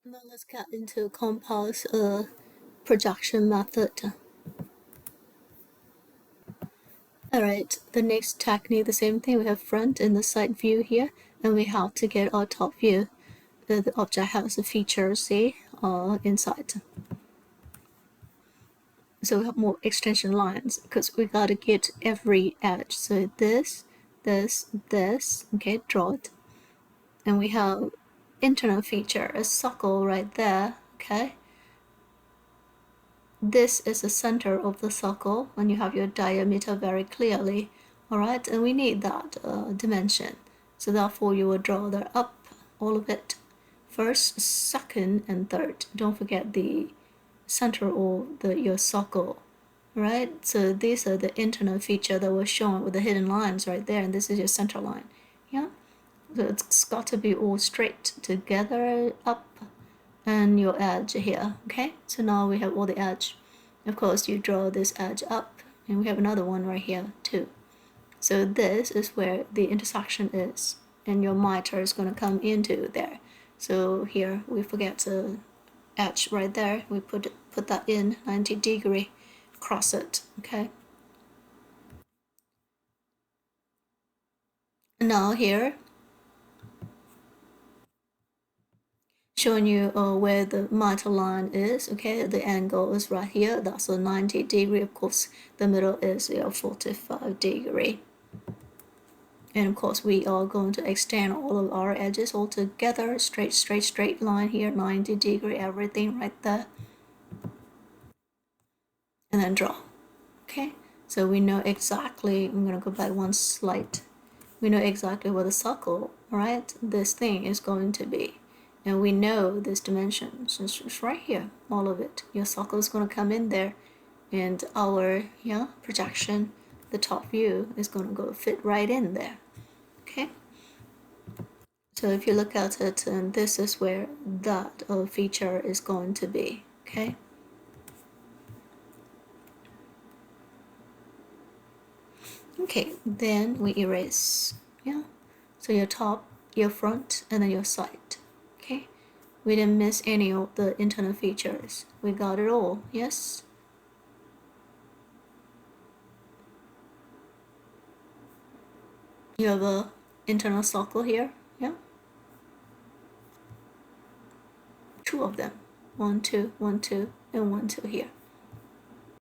Now let's get into compass projection method. Alright, the next technique, the same thing. We have front and the side view here, and we have to get our top view. The object has a feature, see, inside. So we have more extension lines because we gotta get every edge. So this, okay, draw it. And we have internal feature, a circle right there, okay. This is the center of the circle, and you have your diameter very clearly. Alright, and we need that dimension. So therefore you will draw the up, all of it. First, second, and third. Don't forget the center of your circle. Right, so these are the internal feature that was shown with the hidden lines right there, and this is your center line. Yeah, so it's got to be all straight together up and your edge here. Okay, so now we have all the edge. Of course, you draw this edge up, and we have another one right here too. So this is where the intersection is, and your miter is going to come into there. So here we forget the edge right there. We put that in 90 degree, cross it. Okay. Now here, showing you where the miter line is. Okay, the angle is right here. That's a 90 degree. Of course, the middle is 45 degree. And of course, we are going to extend all of our edges all together. Straight line here, 90 degree, everything right there. And then draw. Okay, so we know exactly, I'm going to go back one slide. We know exactly what the circle, right, this thing is going to be. And we know this dimension, so it's right here, all of it. Your circle is going to come in there, and our projection, the top view, is going to go fit right in there. Okay. So if you look at it, and this is where that feature is going to be. Okay. Okay, then we erase. Yeah. So your top, your front, and then your side. Okay. We didn't miss any of the internal features. We got it all. Yes. You have a internal circle here. Yeah. Two of them. 1, 2, 1, 2, and 1, 2 here.